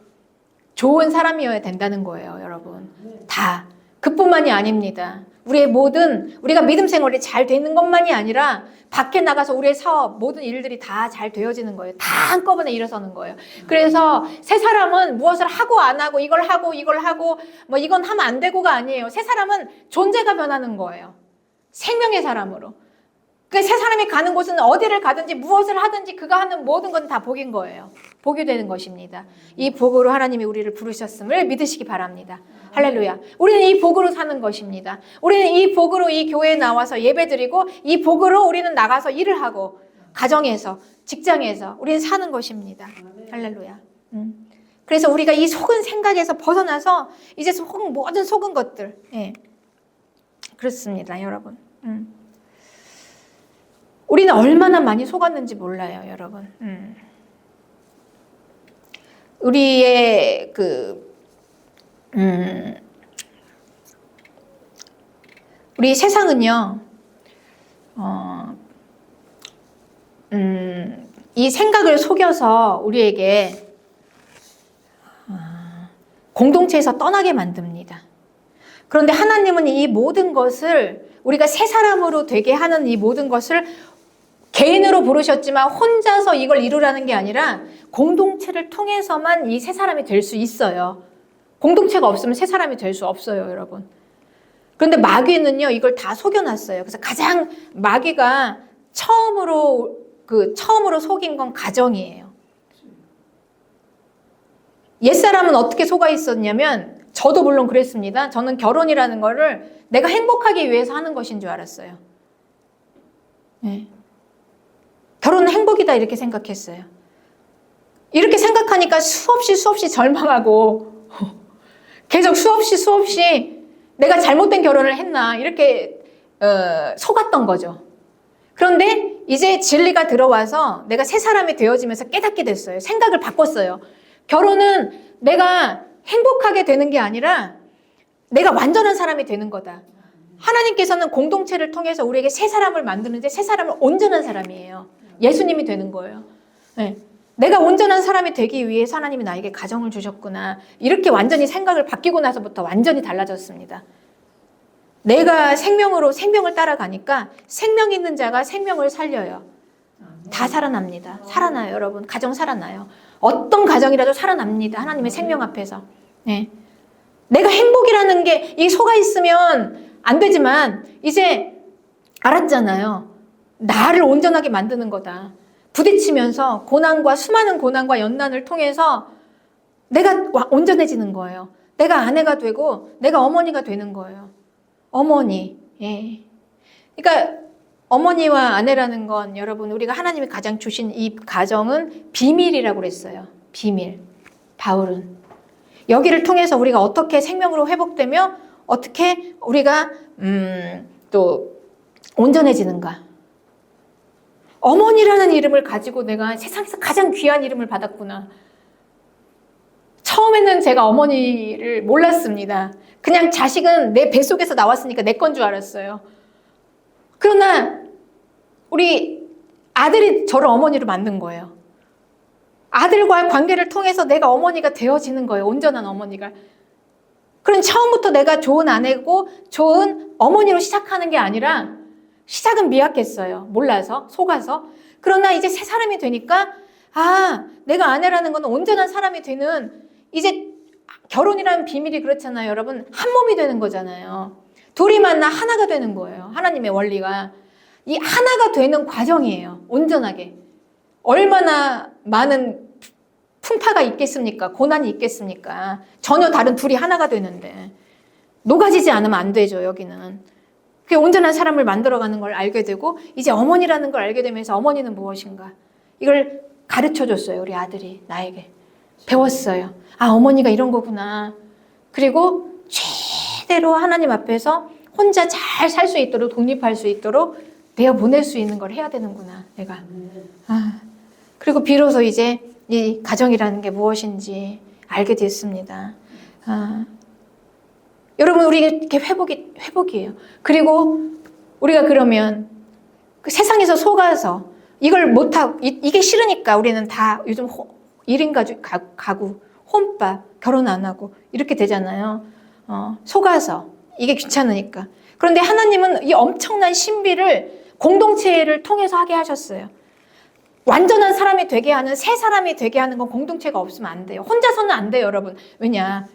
좋은 사람이어야 된다는 거예요, 여러분. 다. 그뿐만이 아닙니다. 우리가 믿음 생활이 잘 되는 것만이 아니라 밖에 나가서 우리의 사업, 모든 일들이 다 잘 되어지는 거예요. 다 한꺼번에 일어서는 거예요. 그래서 새 사람은 무엇을 하고 안 하고 이걸 하고 뭐 이건 하면 안 되고가 아니에요. 새 사람은 존재가 변하는 거예요. 생명의 사람으로. 그 새 사람이 가는 곳은 어디를 가든지 무엇을 하든지 그가 하는 모든 건 다 복인 거예요. 복이 되는 것입니다. 이 복으로 하나님이 우리를 부르셨음을 믿으시기 바랍니다. 할렐루야. 우리는 이 복으로 사는 것입니다. 우리는 이 복으로 이 교회에 나와서 예배드리고 이 복으로 우리는 나가서 일을 하고 가정에서 직장에서 우리는 사는 것입니다. 할렐루야. 그래서 우리가 이 속은 생각에서 벗어나서 이제 모든 속은 것들. 예. 그렇습니다, 여러분. 우리는 얼마나 많이 속았는지 몰라요, 여러분. 우리의 우리 세상은요, 이 생각을 속여서 우리에게 공동체에서 떠나게 만듭니다. 그런데 하나님은 이 모든 것을 우리가 새 사람으로 되게 하는 이 모든 것을 개인으로 부르셨지만 혼자서 이걸 이루라는 게 아니라 공동체를 통해서만 이 새 사람이 될 수 있어요. 공동체가 없으면 새 사람이 될 수 없어요, 여러분. 그런데 마귀는요, 이걸 다 속여놨어요. 그래서 가장 마귀가 처음으로 속인 건 가정이에요. 옛사람은 어떻게 속아 있었냐면, 저도 물론 그랬습니다. 저는 결혼이라는 거를 내가 행복하기 위해서 하는 것인 줄 알았어요. 네. 결혼은 행복이다 이렇게 생각했어요. 이렇게 생각하니까 수없이 절망하고 계속 수없이 내가 잘못된 결혼을 했나 이렇게 속았던 거죠. 그런데 이제 진리가 들어와서 내가 새 사람이 되어지면서 깨닫게 됐어요. 생각을 바꿨어요. 결혼은 내가 행복하게 되는 게 아니라 내가 완전한 사람이 되는 거다. 하나님께서는 공동체를 통해서 우리에게 새 사람을 만드는데 새 사람은 온전한 사람이에요. 예수님이 되는 거예요. 네. 내가 온전한 사람이 되기 위해서 하나님이 나에게 가정을 주셨구나. 이렇게 완전히 생각을 바뀌고 나서부터 완전히 달라졌습니다. 내가 생명을 따라가니까 생명 있는 자가 생명을 살려요. 다 살아납니다. 살아나요, 여러분. 가정 살아나요. 어떤 가정이라도 살아납니다. 하나님의 생명 앞에서. 네. 내가 행복이라는 게 이 속아 있으면 안 되지만 이제 알았잖아요. 나를 온전하게 만드는 거다. 부딪히면서 수많은 고난과 연난을 통해서 내가 온전해지는 거예요. 내가 아내가 되고 내가 어머니가 되는 거예요. 어머니. 예. 그러니까 어머니와 아내라는 건 여러분 우리가 하나님이 가장 주신 이 가정은 비밀이라고 그랬어요. 비밀. 바울은. 여기를 통해서 우리가 어떻게 생명으로 회복되며 어떻게 우리가 또 온전해지는가. 어머니라는 이름을 가지고 내가 세상에서 가장 귀한 이름을 받았구나. 처음에는 제가 어머니를 몰랐습니다. 그냥 자식은 내 뱃속에서 나왔으니까 내 건 줄 알았어요. 그러나 우리 아들이 저를 어머니로 만든 거예요. 아들과의 관계를 통해서 내가 어머니가 되어지는 거예요. 온전한 어머니가. 그럼 처음부터 내가 좋은 아내고 좋은 어머니로 시작하는 게 아니라 시작은 미약했어요. 몰라서, 속아서. 그러나 이제 새 사람이 되니까 내가 아내라는 건 온전한 사람이 되는 이제 결혼이라는 비밀이 그렇잖아요. 여러분 한 몸이 되는 거잖아요. 둘이 만나 하나가 되는 거예요. 하나님의 원리가. 이 하나가 되는 과정이에요. 온전하게. 얼마나 많은 풍파가 있겠습니까? 고난이 있겠습니까? 전혀 다른 둘이 하나가 되는데 녹아지지 않으면 안 되죠. 여기는. 그 온전한 사람을 만들어가는 걸 알게 되고 이제 어머니라는 걸 알게 되면서 어머니는 무엇인가? 이걸 가르쳐줬어요. 우리 아들이 나에게. 배웠어요. 어머니가 이런 거구나. 그리고 최대로 하나님 앞에서 혼자 잘 살 수 있도록 독립할 수 있도록 내어보낼 수 있는 걸 해야 되는구나. 내가. 그리고 비로소 이제 이 가정이라는 게 무엇인지 알게 됐습니다. 여러분 우리 이렇게 회복이에요. 그리고 우리가 그러면 그 세상에서 속아서 이걸 못하고 이게 싫으니까 우리는 다 요즘 1인 가구, 혼밥, 결혼 안 하고 이렇게 되잖아요. 속아서 이게 귀찮으니까. 그런데 하나님은 이 엄청난 신비를 공동체를 통해서 하게 하셨어요. 완전한 사람이 되게 하는 새 사람이 되게 하는 건 공동체가 없으면 안 돼요. 혼자서는 안 돼요, 여러분. 왜냐?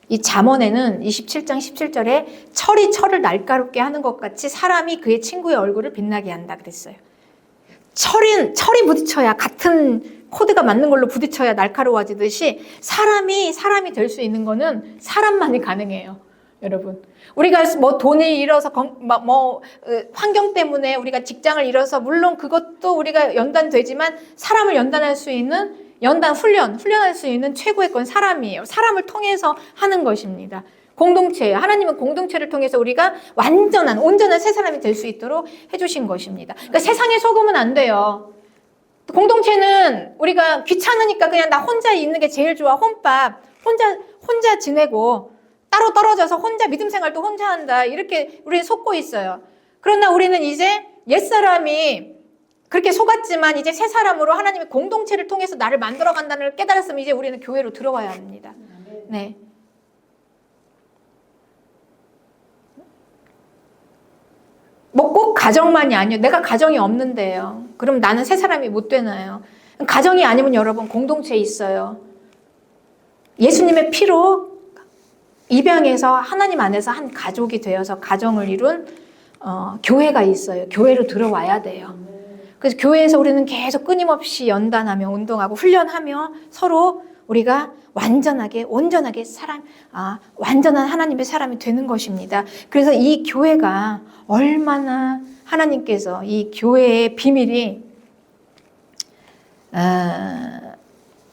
이 잠언에는 27장 17절에 철이 철을 날카롭게 하는 것 같이 사람이 그의 친구의 얼굴을 빛나게 한다 그랬어요. 철이 부딪혀야 같은 코드가 맞는 걸로 부딪혀야 날카로워지듯이 사람이 될 수 있는 거는 사람만이 가능해요. 여러분. 우리가 뭐 돈을 잃어서 환경 때문에 우리가 직장을 잃어서 물론 그것도 우리가 연단되지만 사람을 연단할 수 있는 훈련할 수 있는 최고의 건 사람이에요. 사람을 통해서 하는 것입니다. 공동체예요. 하나님은 공동체를 통해서 우리가 완전한, 온전한 새 사람이 될 수 있도록 해주신 것입니다. 그러니까 세상에 속으면 안 돼요. 공동체는 우리가 귀찮으니까 그냥 나 혼자 있는 게 제일 좋아. 혼밥. 혼자 지내고 따로 떨어져서 혼자 믿음 생활도 혼자 한다. 이렇게 우리는 속고 있어요. 그러나 우리는 이제 옛사람이 그렇게 속았지만 이제 새 사람으로 하나님의 공동체를 통해서 나를 만들어 간다는 걸 깨달았으면 이제 우리는 교회로 들어와야 합니다. 네. 뭐 꼭 가정만이 아니에요. 내가 가정이 없는데요. 그럼 나는 새 사람이 못 되나요? 가정이 아니면 여러분 공동체에 있어요. 예수님의 피로 입양해서 하나님 안에서 한 가족이 되어서 가정을 이룬 교회가 있어요. 교회로 들어와야 돼요. 그래서 교회에서 우리는 계속 끊임없이 연단하며 운동하고 훈련하며 서로 우리가 온전하게 완전한 하나님의 사람이 되는 것입니다. 그래서 이 교회가 얼마나 하나님께서 이 교회의 비밀이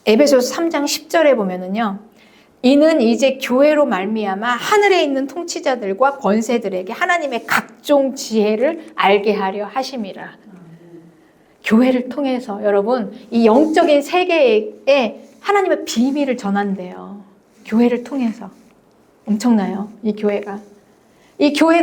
에베소서 3장 10절에 보면은요. 이는 이제 교회로 말미암아 하늘에 있는 통치자들과 권세들에게 하나님의 각종 지혜를 알게 하려 하심이라. 교회를 통해서 여러분 이 영적인 세계에 하나님의 비밀을 전한대요. 교회를 통해서. 엄청나요. 이 교회가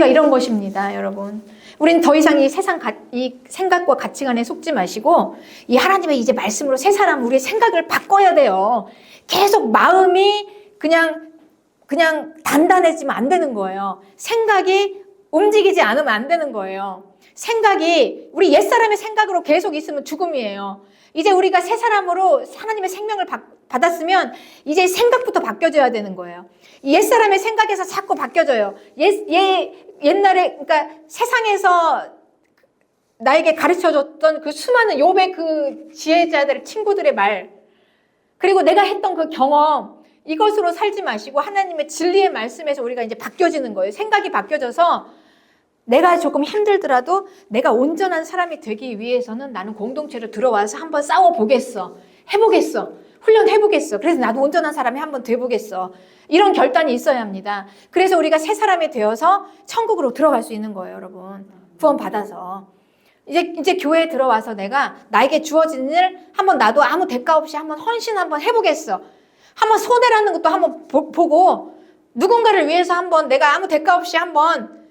이런 것입니다. 여러분 우린 더 이상 이 세상 이 생각과 가치관에 속지 마시고 이 하나님의 이제 말씀으로 새 사람 우리의 생각을 바꿔야 돼요. 계속 마음이 그냥 단단해지면 안 되는 거예요. 생각이 움직이지 않으면 안 되는 거예요. 생각이 우리 옛사람의 생각으로 계속 있으면 죽음이에요. 이제 우리가 새 사람으로 하나님의 생명을 받았으면 이제 생각부터 바뀌어져야 되는 거예요. 옛사람의 생각에서 자꾸 바뀌어져요. 옛날에 그러니까 세상에서 나에게 가르쳐줬던 그 수많은 욥의 그 지혜자들 친구들의 말 그리고 내가 했던 그 경험 이것으로 살지 마시고 하나님의 진리의 말씀에서 우리가 이제 바뀌어지는 거예요. 생각이 바뀌어져서 내가 조금 힘들더라도 내가 온전한 사람이 되기 위해서는 나는 공동체로 들어와서 한번 싸워보겠어. 해보겠어. 훈련해보겠어. 그래서 나도 온전한 사람이 한번 돼보겠어. 이런 결단이 있어야 합니다. 그래서 우리가 새 사람이 되어서 천국으로 들어갈 수 있는 거예요, 여러분. 구원받아서. 이제 교회에 들어와서 내가 나에게 주어진 일 한번 나도 아무 대가 없이 한번 헌신 한번 해보겠어. 한번 손해라는 것도 한번 보고 누군가를 위해서 한번 내가 아무 대가 없이 한번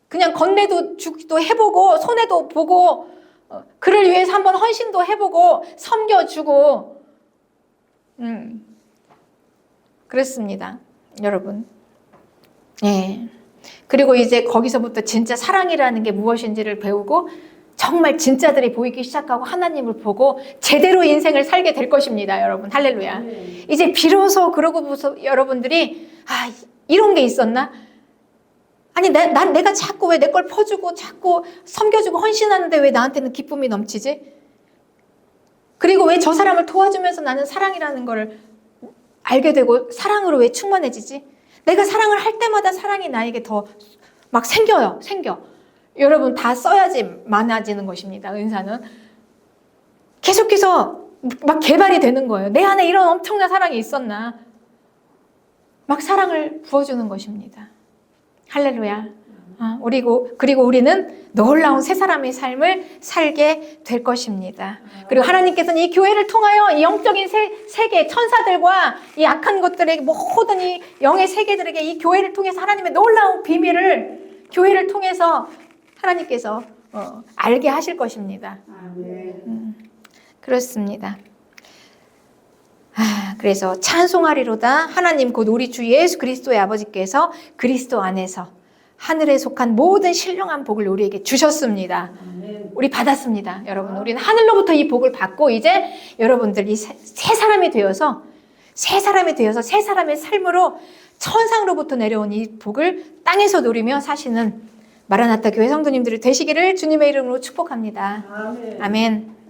그냥 건네도 주기도 해보고 손해도 보고 그를 위해서 한번 헌신도 해보고 섬겨주고 그렇습니다. 여러분. 예. 그리고 이제 거기서부터 진짜 사랑이라는 게 무엇인지를 배우고 정말 진짜들이 보이기 시작하고 하나님을 보고 제대로 인생을 살게 될 것입니다. 여러분. 할렐루야. 이제 비로소 그러고서 여러분들이 이런 게 있었나? 아니 내가 자꾸 왜 내 걸 퍼주고 자꾸 섬겨주고 헌신하는데 왜 나한테는 기쁨이 넘치지? 그리고 왜 저 사람을 도와주면서 나는 사랑이라는 걸 알게 되고 사랑으로 왜 충만해지지? 내가 사랑을 할 때마다 사랑이 나에게 더 막 생겨. 여러분 다 써야지 많아지는 것입니다. 은사는 계속해서 막 개발이 되는 거예요. 내 안에 이런 엄청난 사랑이 있었나? 막 사랑을 부어주는 것입니다. 할렐루야. 그리고 우리는 놀라운 새 사람의 삶을 살게 될 것입니다. 그리고 하나님께서는 이 교회를 통하여 이 영적인 세계, 천사들과 이 악한 것들에게 모든 이 영의 세계들에게 이 교회를 통해서 하나님의 놀라운 비밀을 교회를 통해서 하나님께서 알게 하실 것입니다. 그렇습니다. 그래서 찬송하리로다. 하나님 곧 우리 주 예수 그리스도의 아버지께서 그리스도 안에서 하늘에 속한 모든 신령한 복을 우리에게 주셨습니다. 우리 받았습니다. 여러분 우리는 하늘로부터 이 복을 받고 이제 여러분들이 새 사람이 되어서 새 사람의 삶으로 천상으로부터 내려온 이 복을 땅에서 누리며 사시는 마라나타 교회 성도님들이 되시기를 주님의 이름으로 축복합니다. 아멘.